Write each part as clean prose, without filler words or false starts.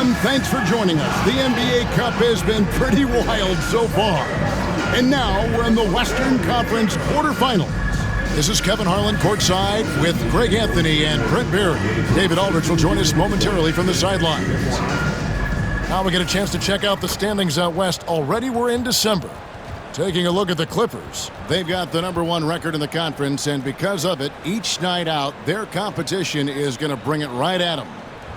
everyone. Thanks for joining us. The NBA Cup has been pretty wild so far. And now we're in the Western Conference quarterfinals. This is Kevin Harlan courtside with Greg Anthony and Brent Barry. David Aldridge will join us momentarily from the sidelines. Now we get a chance to check out the standings out west. Already we're in December. Taking a look at the Clippers. They've got the #1 record in the conference, and because of it, each night out, their competition is going to bring it right at them.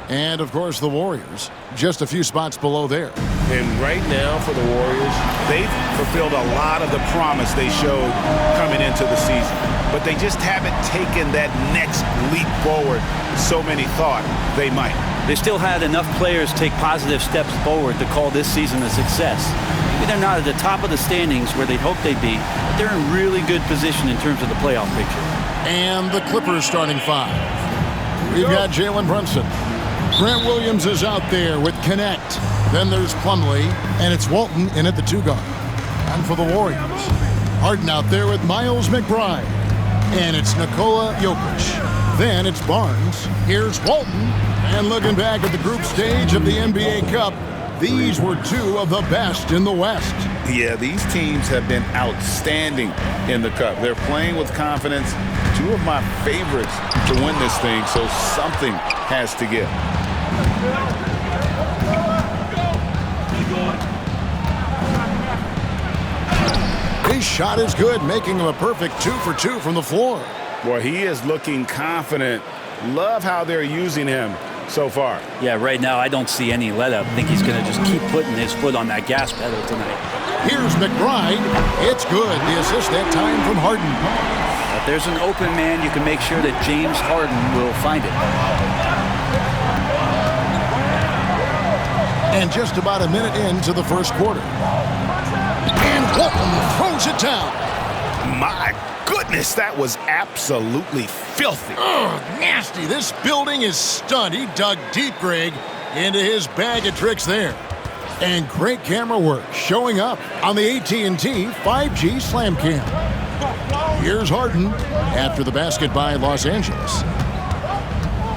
And, of course, the Warriors, just a few spots below there. And right now for the Warriors, they've fulfilled a lot of the promise they showed coming into the season. But they just haven't taken that next leap forward so many thought they might. They still had enough players take positive steps forward to call this season a success. Maybe they're not at the top of the standings where they'd hoped they'd be, but they're in really good position in terms of the playoff picture. And the Clippers starting five. We've got Jalen Brunson. Grant Williams is out there with Connect. Then there's Plumlee, and it's Walton in at the 2 guard. And for the Warriors, Harden out there with Miles McBride. And it's Nikola Jokic. Then it's Barnes. Here's Walton. And looking back at the group stage of the NBA Cup, these were 2 of the best in the West. Yeah, these teams have been outstanding in the Cup. They're playing with confidence. 2 of my favorites to win this thing, so something has to give. His shot is good, making him a perfect 2 for 2 from the floor. Boy, he is looking confident. Love how they're using him so far. Yeah, right now I don't see any let-up. I think he's going to just keep putting his foot on that gas pedal tonight. Here's McBride. It's good. The assist that time from Harden. If there's an open man, you can make sure that James Harden will find it. And just about a minute into the first quarter. And Walton throws it down. My goodness, that was absolutely filthy. Ugh, nasty. This building is stunned. He dug deep, Greg, into his bag of tricks there. And great camera work showing up on the AT&T 5G Slam Cam. Here's Harden after the basket by Los Angeles.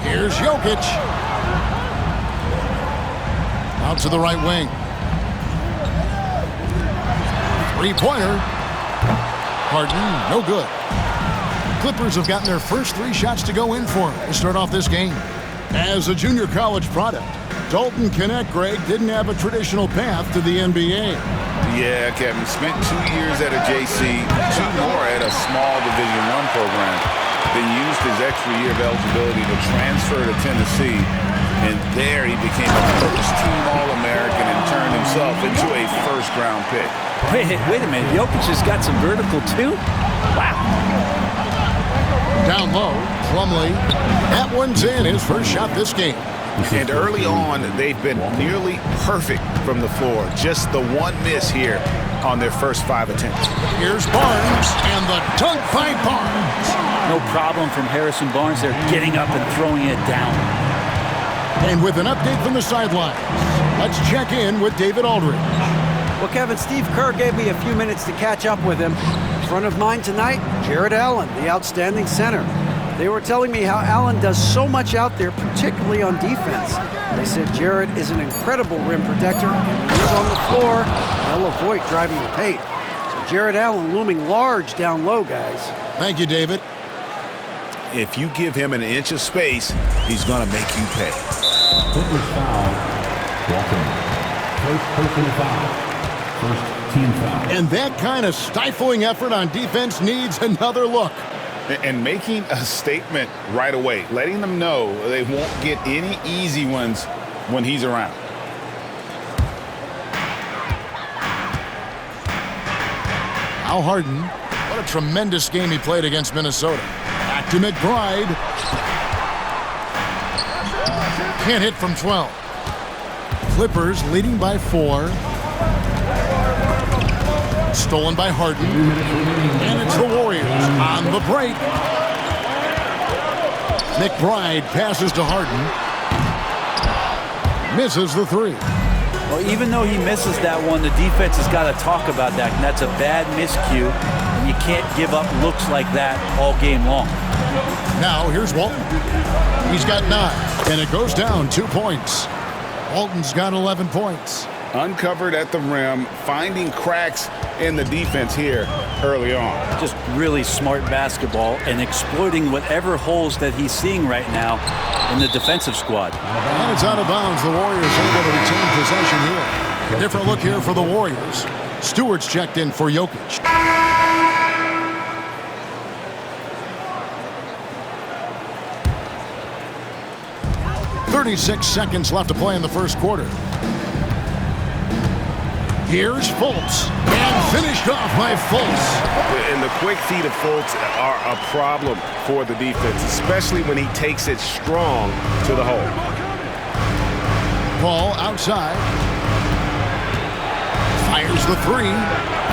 Here's Jokic. Out to the right wing. Three-pointer. Harden, no good. Clippers have gotten their first 3 shots to go in for him to start off this game. As a junior college product, Dalton Connect, Greg, didn't have a traditional path to the NBA. Yeah, Kevin, spent 2 years at a JC, 2 more at a small Division I program, then used his extra year of eligibility to transfer to Tennessee, and there he became a first-team All-American and turned himself into a first-round pick. Wait a minute. Jokic has got some vertical, too? Wow. Down low, Plumlee. That one's in, his first shot this game. And early on, they've been nearly perfect from the floor. Just the one miss here on their first 5 attempts. Here's Barnes, and the dunk by Barnes. No problem from Harrison Barnes. They're getting up and throwing it down. And with an update from the sidelines, let's check in with David Aldridge. Well, Kevin, Steve Kerr gave me a few minutes to catch up with him. In front of mine tonight, Jarrett Allen, the outstanding center. They were telling me how Allen does so much out there, particularly on defense. They said Jarrett is an incredible rim protector, and when he's on the floor, they'll avoid driving the paint. So Jarrett Allen looming large down low, guys. Thank you, David. If you give him an inch of space, he's going to make you pay. Clippers foul. Walton. First personal foul. First team foul. And that kind of stifling effort on defense needs another look. And making a statement right away, letting them know they won't get any easy ones when he's around. Al Harden, what a tremendous game he played against Minnesota. Back to McBride. Can't hit from 12. Clippers leading by 4. Stolen by Harden. And it's the Warriors on the break. McBride passes to Harden. Misses the 3. Well, even though he misses that one, the defense has got to talk about that. And that's a bad miscue. And you can't give up looks like that all game long. Now here's Walton. He's got 9. And it goes down 2 points. Walton's got 11 points. Uncovered at the rim, finding cracks in the defense here early on. Just really smart basketball and exploiting whatever holes that he's seeing right now in the defensive squad. And it's out of bounds. The Warriors able to retain possession here. Different look here for the Warriors. Stewart's checked in for Jokic. 36 seconds left to play in the first quarter. Here's Fultz, and finished off by Fultz. And the quick feet of Fultz are a problem for the defense, especially when he takes it strong to the hole. Ball outside. Fires the three.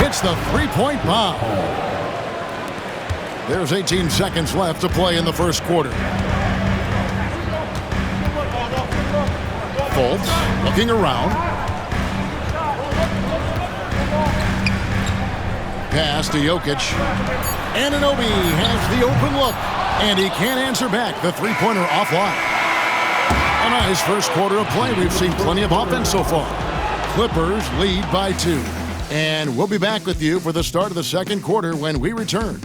Hits the three-point bomb. There's 18 seconds left to play in the first quarter. Fultz looking around. Pass to Jokic. Anunoby has the open look, and he can't answer back. The three-pointer offline. A nice first quarter of play. We've seen plenty of offense so far. Clippers lead by 2. And we'll be back with you for the start of the second quarter when we return.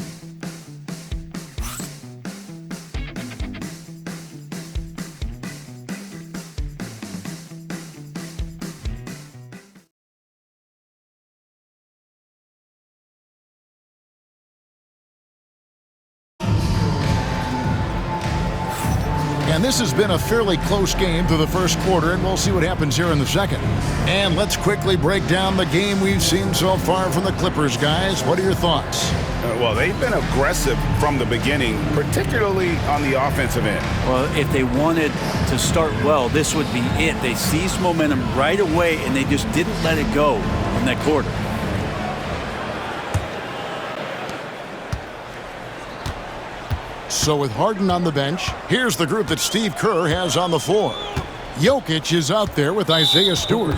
And this has been a fairly close game through the first quarter, and we'll see what happens here in the second. And let's quickly break down the game we've seen so far from the Clippers, guys. What are your thoughts? Well, they've been aggressive from the beginning, particularly on the offensive end. Well, if they wanted to start well, this would be it. They seized momentum right away, and they just didn't let it go in that quarter. So with Harden on the bench, here's the group that Steve Kerr has on the floor. Jokic is out there with Isaiah Stewart.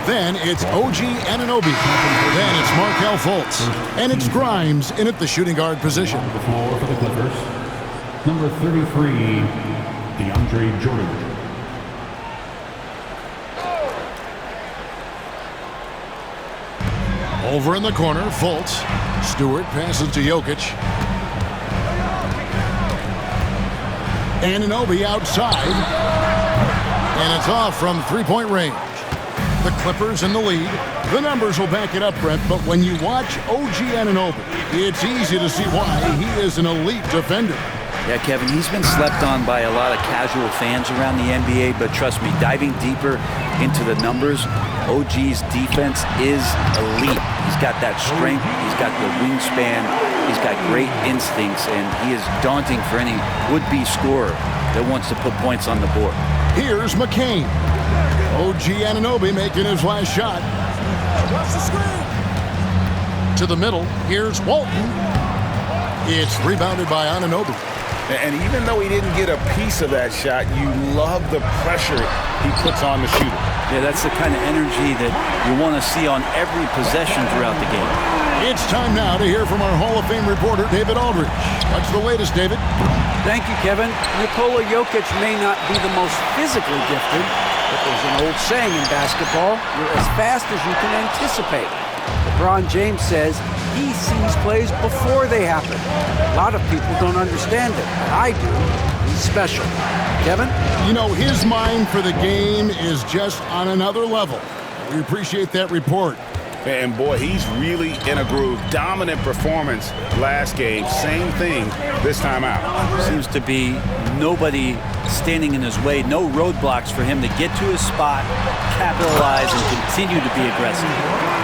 Then it's OG Anunoby. Then it's Markelle Fultz. And it's Grimes in at the shooting guard position. On the floor for the Clippers, number 33, DeAndre Jordan. Over in the corner, Fultz. Stewart passes to Jokic. Anunoby outside. And it's off from three-point range. The Clippers in the lead. The numbers will back it up, Brent, but when you watch OG Anunoby, it's easy to see why he is an elite defender. Yeah, Kevin, he's been slept on by a lot of casual fans around the NBA, but trust me, diving deeper into the numbers, OG's defense is elite. He's got that strength, he's got the wingspan, he's got great instincts, and he is daunting for any would-be scorer that wants to put points on the board. Here's McCain. OG Anunoby making his last shot. To the middle, here's Walton. It's rebounded by Anunoby. And even though he didn't get a piece of that shot, you love the pressure he puts on the shooter. Yeah, that's the kind of energy that you want to see on every possession throughout the game. It's time now to hear from our Hall of Fame reporter, David Aldridge. What's the latest, David? Thank you, Kevin. Nikola Jokic may not be the most physically gifted, but there's an old saying in basketball, you're as fast as you can anticipate. LeBron James says he sees plays before they happen. A lot of people don't understand it, but I do. He's special. Kevin? You know, his mind for the game is just on another level. We appreciate that report. And boy, he's really in a groove. Dominant performance last game. Same thing this time out. Seems to be nobody standing in his way, no roadblocks for him to get to his spot, capitalize, and continue to be aggressive.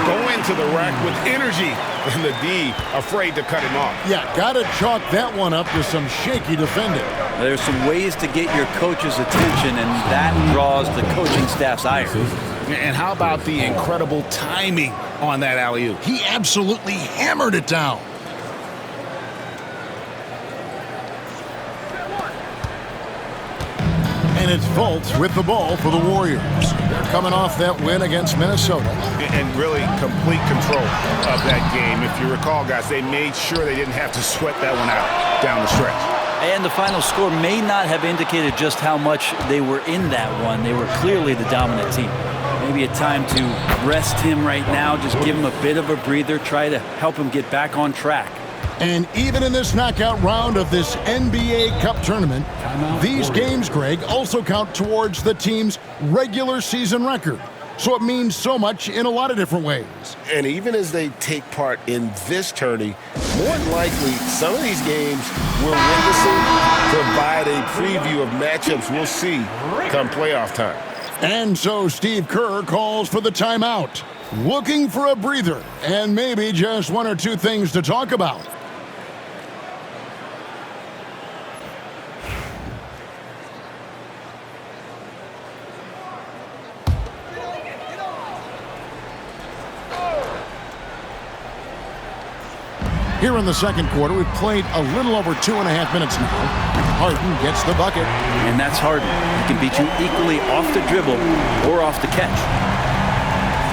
Go into the rack with energy, and the D afraid to cut him off. Yeah, gotta chalk that one up to some shaky defending. There's some ways to get your coach's attention, and that draws the coaching staff's ire. And how about the incredible timing on that alley-oop? He absolutely hammered it down. And it's Fultz with the ball for the Warriors. They're coming off that win against Minnesota. And really complete control of that game. If you recall, guys, they made sure they didn't have to sweat that one out down the stretch. And the final score may not have indicated just how much they were in that one. They were clearly the dominant team. Maybe a time to rest him right now, just give him a bit of a breather, try to help him get back on track. And even in this knockout round of this NBA Cup tournament, these games, Greg, also count towards the team's regular season record. So it means so much in a lot of different ways. And even as they take part in this tourney, more than likely, some of these games we're witnessing provide a preview of matchups we'll see come playoff time. And so Steve Kerr calls for the timeout, looking for a breather and maybe just one or two things to talk about. Here in the second quarter, we've played a little over 2.5 minutes now. Harden gets the bucket. And that's Harden. He can beat you equally off the dribble or off the catch.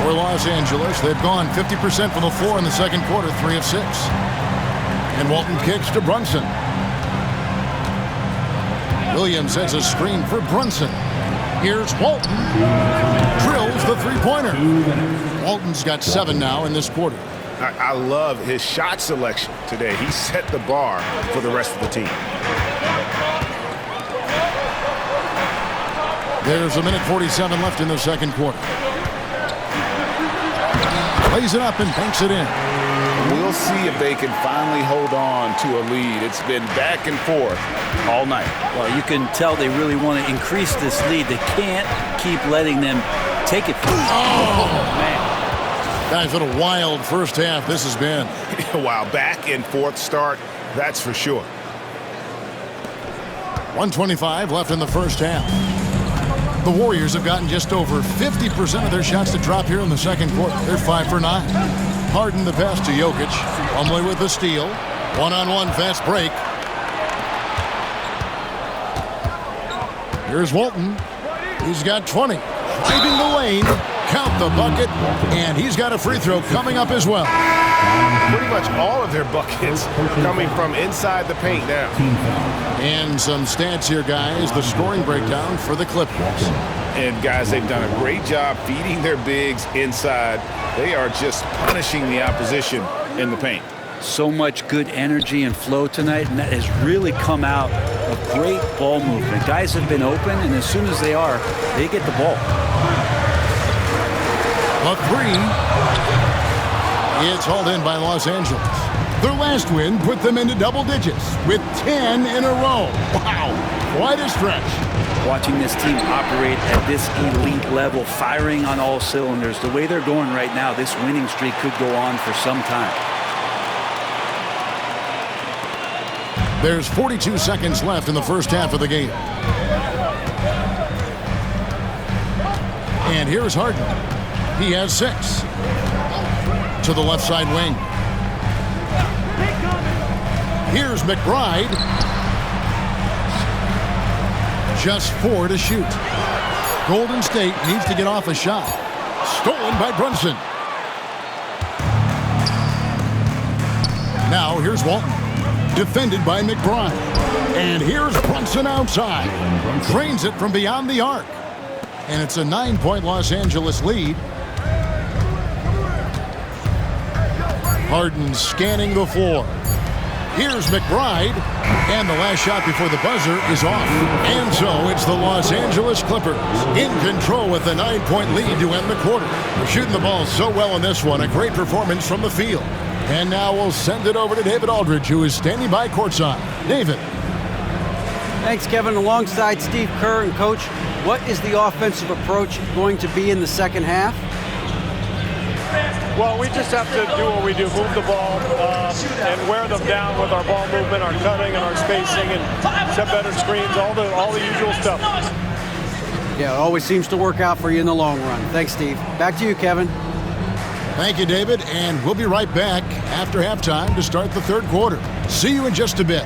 For Los Angeles, they've gone 50% from the floor in the second quarter, 3 of 6. And Walton kicks to Brunson. Williams sets a screen for Brunson. Here's Walton. Drills the three-pointer. Walton's got 7 now in this quarter. I love his shot selection today. He set the bar for the rest of the team. There's 1:47 left in the second quarter. Lays it up and banks it in. We'll see if they can finally hold on to a lead. It's been back and forth all night. Well, you can tell they really want to increase this lead. They can't keep letting them take it. Oh, man. Guys, what a wild first half this has been. Wow, back and forth start, that's for sure. 1:25 left in the first half. The Warriors have gotten just over 50% of their shots to drop here in the second quarter. They're 5 for 9. Harden the pass to Jokic. Plumlee with the steal. One-on-one fast break. Here's Walton. He's got 20. Driving the lane. Count the bucket. And he's got a free throw coming up as well. Pretty much all of their buckets coming from inside the paint now. And some stats here, guys. The scoring breakdown for the Clippers. And, guys, they've done a great job feeding their bigs inside. They are just punishing the opposition in the paint. So much good energy and flow tonight, and that has really come out of great ball movement. Guys have been open, and as soon as they are, they get the ball. A three. It's hauled in by Los Angeles. Their last win put them into double digits with 10 in a row. Wow, quite a stretch. Watching this team operate at this elite level, firing on all cylinders, the way they're going right now, this winning streak could go on for some time. There's 42 seconds left in the first half of the game. And here's Harden. He has 6. To the left side wing. Here's McBride. Just 4 to shoot. Golden State needs to get off a shot. Stolen by Brunson. Now here's Walton. Defended by McBride. And here's Brunson outside. Drains it from beyond the arc. And it's a 9-point Los Angeles lead. Harden scanning the floor. Here's McBride. And the last shot before the buzzer is off. And so it's the Los Angeles Clippers in control with a 9-point lead to end the quarter. They're shooting the ball so well in this one. A great performance from the field. And now we'll send it over to David Aldridge, who is standing by courtside. David. Thanks, Kevin. Alongside Steve Kerr and Coach, what is the offensive approach going to be in the second half? Well, we just have to do what we do, move the ball and wear them down with our ball movement, our cutting, and our spacing, and set better screens, all the usual stuff. Yeah, it always seems to work out for you in the long run. Thanks, Steve. Back to you, Kevin. Thank you, David, and we'll be right back after halftime to start the third quarter. See you in just a bit.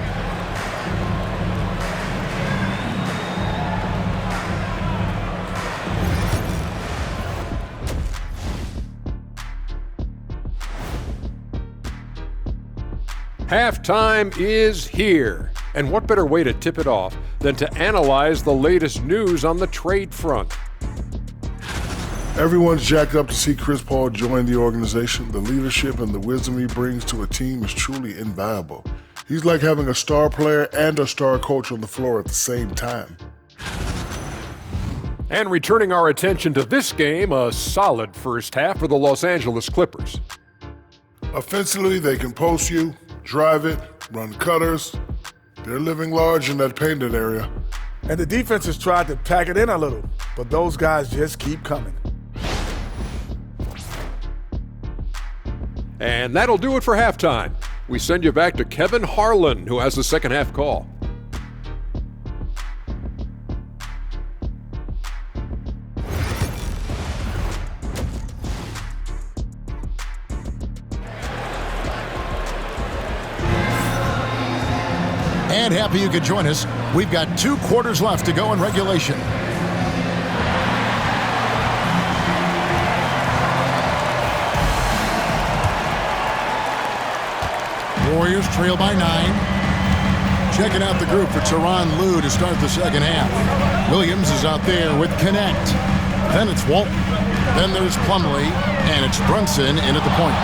Halftime is here. And what better way to tip it off than to analyze the latest news on the trade front? Everyone's jacked up to see Chris Paul join the organization. The leadership and the wisdom he brings to a team is truly invaluable. He's like having a star player and a star coach on the floor at the same time. And returning our attention to this game, a solid first half for the Los Angeles Clippers. Offensively, they can post you, drive it, run cutters. They're living large in that painted area. And the defense has tried to pack it in a little, but those guys just keep coming. And that'll do it for halftime. We send you back to Kevin Harlan, who has the second half call. And happy you could join us. We've got 2 quarters left to go in regulation. Warriors trail by 9. Checking out the group for Tyronn Lue to start the second half. Williams is out there with Connect. Then it's Walton. Then there's Plumlee. And it's Brunson in at the point.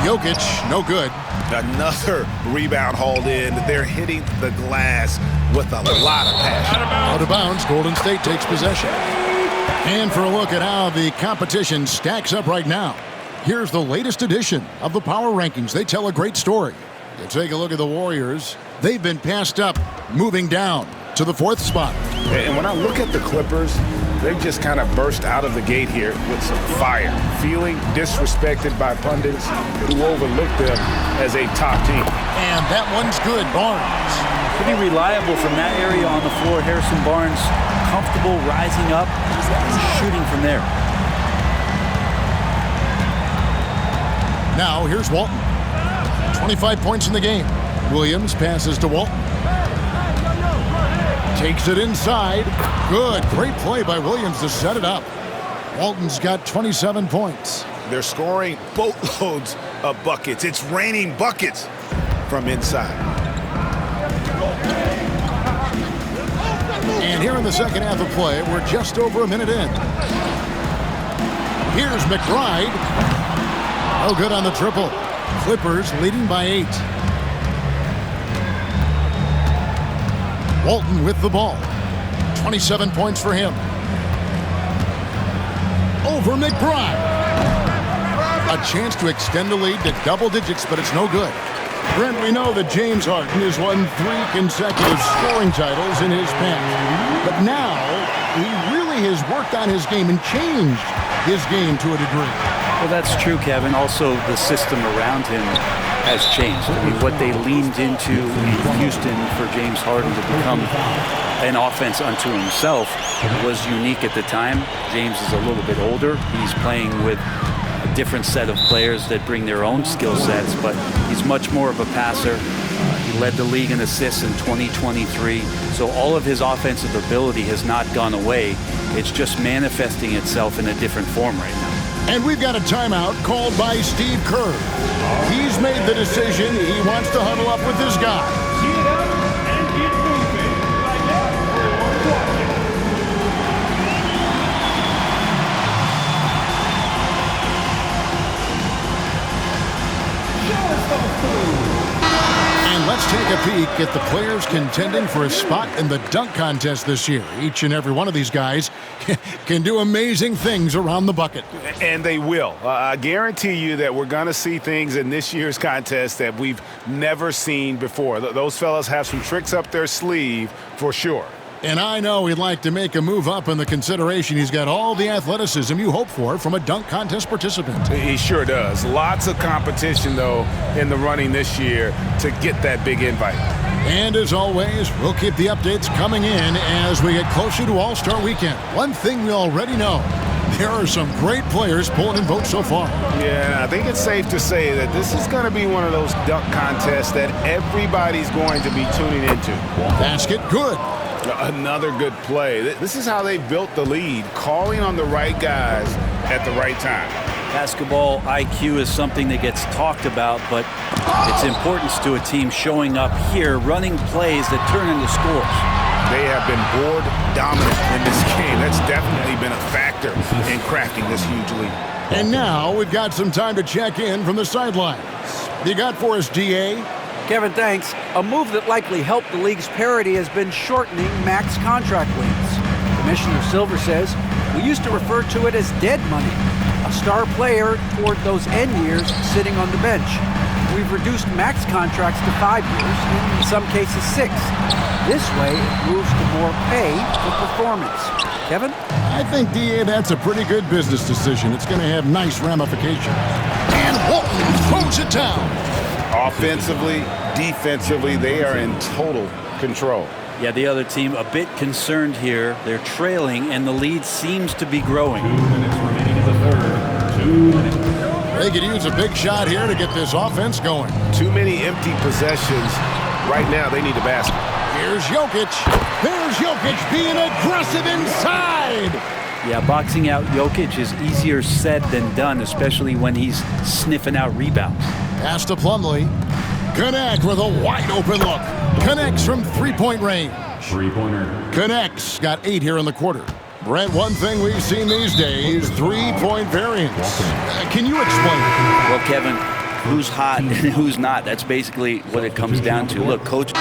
Jokic, no good. Another rebound hauled in. They're hitting the glass with a lot of passion. Out of bounds, Golden State takes possession. And for a look at how the competition stacks up right now, here's the latest edition of the Power Rankings. They tell a great story. You take a look at the Warriors. They've been passed up, moving down to the 4th spot. And when I look at the Clippers, they just kind of burst out of the gate here with some fire, feeling disrespected by pundits who overlooked them as a top team. And that one's good. Barnes. Pretty reliable from that area on the floor. Harrison Barnes comfortable rising up and shooting from there. Now here's Walton. 25 points in the game. Williams passes to Walton. Takes it inside. Good. Great play by Williams to set it up. Walton's got 27 points. They're scoring boatloads of buckets. It's raining buckets from inside. And here in the second half of play, we're just over a minute in. Here's McBride. No good on the triple. Clippers leading by 8. Walton with the ball. 27 points for him. Over McBride. A chance to extend the lead to double digits, but it's no good. Brent, we know that James Harden has won 3 consecutive scoring titles in his past. But now, he really has worked on his game and changed his game to a degree. Well, that's true, Kevin. Also, the system around him has changed. I mean, what they leaned into in Houston for James Harden to become an offense unto himself was unique at the time. James is a little bit older. He's playing with a different set of players that bring their own skill sets, but he's much more of a passer. He led the league in assists in 2023, so all of his offensive ability has not gone away. It's just manifesting itself in a different form right now. And we've got a timeout called by Steve Kerr. He's made the decision. He wants to huddle up with this guy. Get up and get moving like that for one quarter. Show us those moves. And let's take a peek at the players contending for a spot in the dunk contest this year. Each and every one of these guys can do amazing things around the bucket. And they will. I guarantee you that we're going to see things in this year's contest that we've never seen before. Those fellas have some tricks up their sleeve for sure. And I know he'd like to make a move up in the consideration. He's got all the athleticism you hope for from a dunk contest participant. He sure does. Lots of competition, though, in the running this year to get that big invite. And as always, we'll keep the updates coming in as we get closer to All-Star Weekend. One thing we already know, there are some great players pulling in votes so far. Yeah, I think it's safe to say that this is going to be one of those dunk contests that everybody's going to be tuning into. Basket, good. Another good play. This is how they built the lead, calling on the right guys at the right time. Basketball IQ is something that gets talked about, but its importance to a team showing up here, running plays that turn into scores. They have been board dominant in this game. That's definitely been a factor in cracking this huge lead. And now we've got some time to check in from the sidelines. You got for us, DA? Kevin, thanks. A move that likely helped the league's parity has been shortening max contract lengths. Commissioner Silver says, we used to refer to it as dead money, a star player toward those end years sitting on the bench. We've reduced max contracts to 5 years, and in some cases 6. This way, it moves to more pay for performance. Kevin? I think, DA, that's a pretty good business decision. It's going to have nice ramifications. And Walton throws it down. Offensively, defensively, they are in total control. Yeah, the other team a bit concerned here. They're trailing, and the lead seems to be growing. 2 minutes remaining in the third. 2 minutes. They could use a big shot here to get this offense going. Too many empty possessions. Right now, they need a basket. Here's Jokic. There's Jokic being aggressive inside. Yeah, boxing out Jokic is easier said than done, especially when he's sniffing out rebounds. Pass to Plumlee. Connect with a wide open look. Connects from three-point range. Three-pointer. Connects got 8 here in the quarter. Brent, one thing we've seen these days, three-point variance. Can you explain it? Well, Kevin, who's hot and who's not? That's basically what it comes down to. Look, Coach...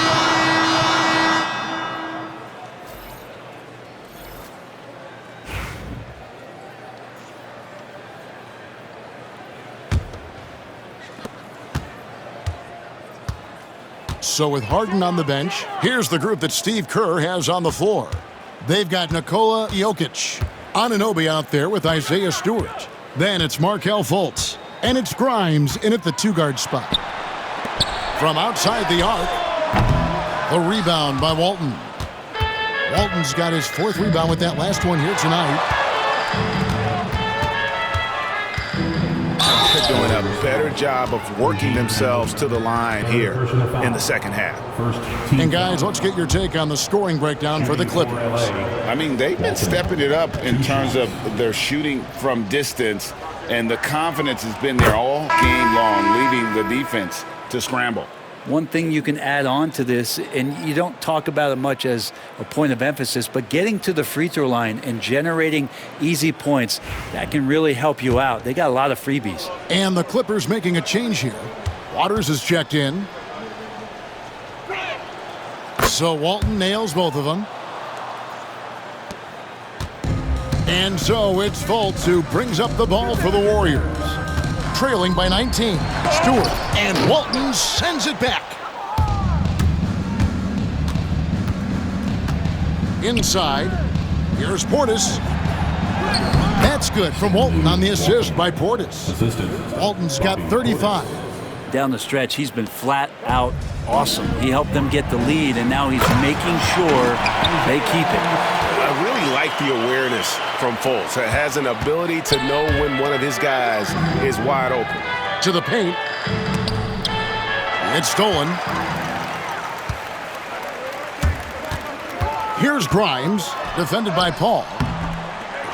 So with Harden on the bench, here's the group that Steve Kerr has on the floor. They've got Nikola Jokic, Anunoby out there with Isaiah Stewart. Then it's Markelle Fultz, and it's Grimes in at the 2-guard spot. From outside the arc, the rebound by Walton. Walton's got his 4th rebound with that last one here tonight. They're doing a better job of working themselves to the line here in the second half. And guys, let's get your take on the scoring breakdown for the Clippers. I mean, they've been stepping it up in terms of their shooting from distance, and the confidence has been there all game long, leaving the defense to scramble. One thing you can add on to this, and you don't talk about it much as a point of emphasis, but getting to the free throw line and generating easy points, that can really help you out. They got a lot of freebies. And the Clippers making a change here. Waters is checked in. So Walton nails both of them. And so it's Fultz who brings up the ball for the Warriors. Trailing by 19. Stewart and Walton sends it back. Inside, here's Portis. That's good from Walton on the assist by Portis. Walton's got 35. Down the stretch, he's been flat out awesome. He helped them get the lead, and now he's making sure they keep it. I really like the awareness from Fultz. It has an ability to know when one of his guys is wide open. To the paint. It's stolen. Here's Grimes, defended by Paul.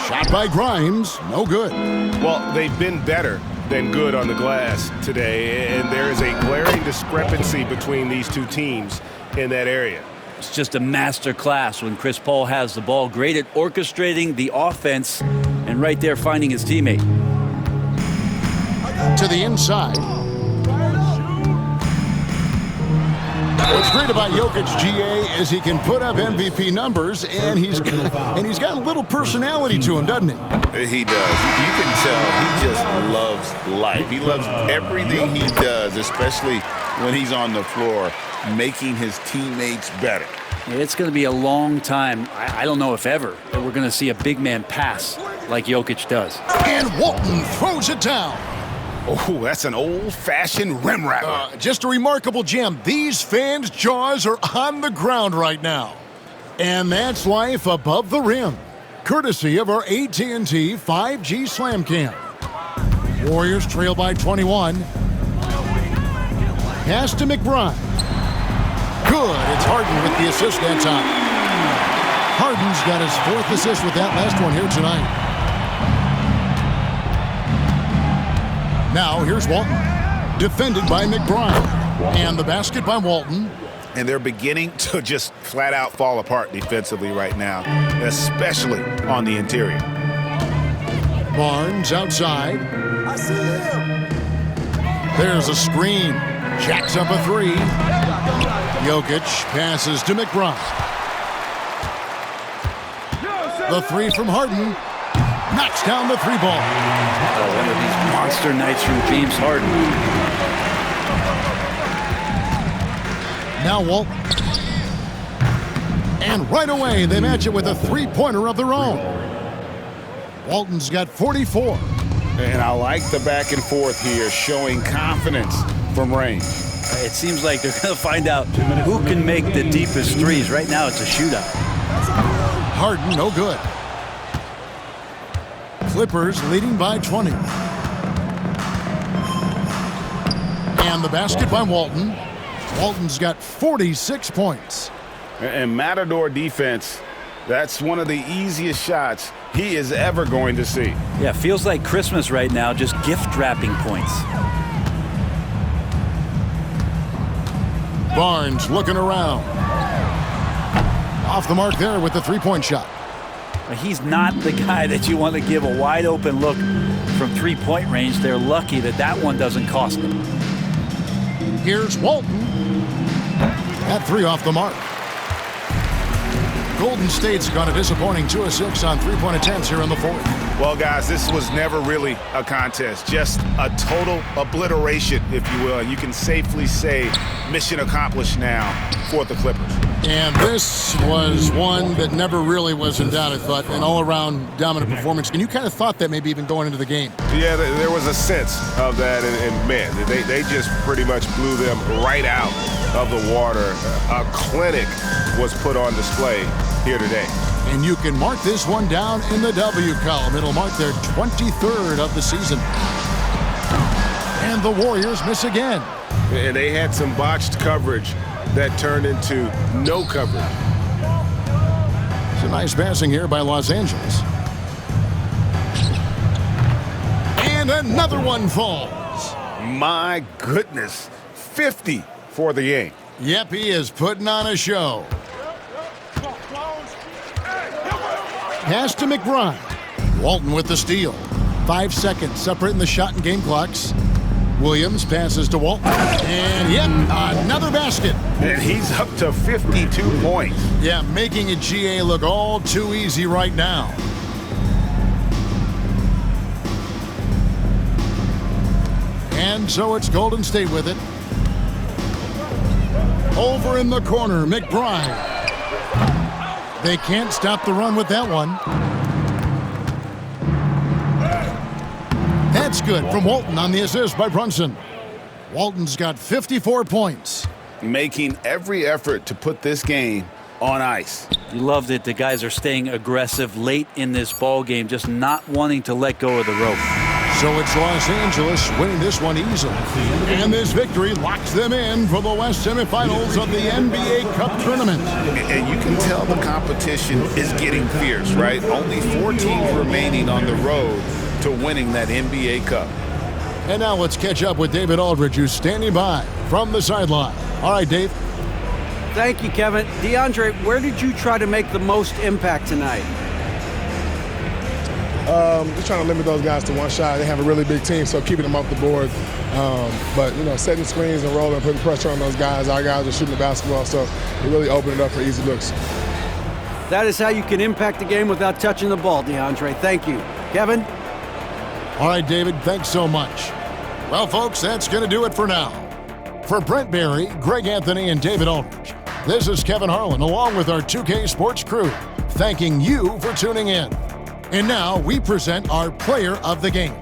Shot by Grimes, no good. Well, they've been better than good on the glass today, and there is a glaring discrepancy between these two teams in that area. It's just a master class when Chris Paul has the ball. Great at orchestrating the offense and right there finding his teammate. To the inside. What's great about Jokic, GA, is he can put up MVP numbers, and he's got a little personality to him, doesn't he? He does. You can tell he just loves life. He loves everything he does, especially when he's on the floor, making his teammates better. It's going to be a long time, I don't know if ever, that we're going to see a big man pass like Jokic does. And Walton throws it down. Oh, that's an old-fashioned rim wrapper. Just a remarkable gem. These fans' jaws are on the ground right now. And that's life above the rim, courtesy of our AT&T 5G Slam Cam. Warriors trail by 21. Pass to McBride. Good. It's Harden with the assist that time. Harden's got his 4th assist with that last one here tonight. Now here's Walton, defended by McBride. And the basket by Walton. And they're beginning to just flat out fall apart defensively right now, especially on the interior. Barnes outside. I see him. There's a screen. Jacks up a three. Jokic passes to McBride. The three from Harden. Knocks down the three ball. One of these monster nights from James Harden. Now Walton. And right away, they match it with a three-pointer of their own. Walton's got 44. And I like the back and forth here, showing confidence from range. It seems like they're going to find out who can make the deepest threes. Right now, it's a shootout. Harden, no good. Clippers leading by 20. And the basket by Walton. Walton's got 46 points. And Matador defense, that's one of the easiest shots he is ever going to see. Yeah, feels like Christmas right now, just gift wrapping points. Barnes looking around. Off the mark there with the three-point shot. He's not the guy that you want to give a wide open look from three-point range. They're lucky that that one doesn't cost them. Here's Walton. That three off the mark. Golden State's gone a disappointing 2 of 6 on three-point attempts here in the fourth. Well, guys, this was never really a contest, just a total obliteration, if you will. And you can safely say mission accomplished now for the Clippers. And this was one that never really was in doubt, I thought, an all-around dominant performance. And you kind of thought that maybe even going into the game. Yeah, there was a sense of that, and man, they just pretty much blew them right out of the water. A clinic was put on display here today. And you can mark this one down in the W column. It'll mark their 23rd of the season. And the Warriors miss again. And they had some botched coverage that turned into no coverage. It's a nice passing here by Los Angeles. And another one falls. My goodness, 50 for the game. Yep, he is putting on a show. Pass to McBride. Walton with the steal. 5 seconds separating the shot and game clocks. Williams passes to Walton. And yep, another basket. And he's up to 52 points. Yeah, making a GA look all too easy right now. And so it's Golden State with it. Over in the corner, McBride. They can't stop the run with that one. That's good from Walton on the assist by Brunson. Walton's got 54 points. Making every effort to put this game on ice. You love that the guys are staying aggressive late in this ball game, just not wanting to let go of the rope. So it's Los Angeles winning this one easily. And this victory locks them in for the West semifinals of the NBA Cup tournament. And you can tell the competition is getting fierce, right? Only 4 teams remaining on the road to winning that NBA Cup. And now let's catch up with David Aldridge, who's standing by from the sideline. All right, Dave. Thank you, Kevin. DeAndre, where did you try to make the most impact tonight? Just trying to limit those guys to one shot. They have a really big team, so keeping them off the board. But, setting screens and rolling, putting pressure on those guys. Our guys are shooting the basketball, so it really opened it up for easy looks. That is how you can impact the game without touching the ball, DeAndre. Thank you. Kevin? All right, David, thanks so much. Well, folks, that's going to do it for now. For Brent Barry, Greg Anthony, and David Aldridge, this is Kevin Harlan, along with our 2K Sports crew, thanking you for tuning in. And now we present our player of the game.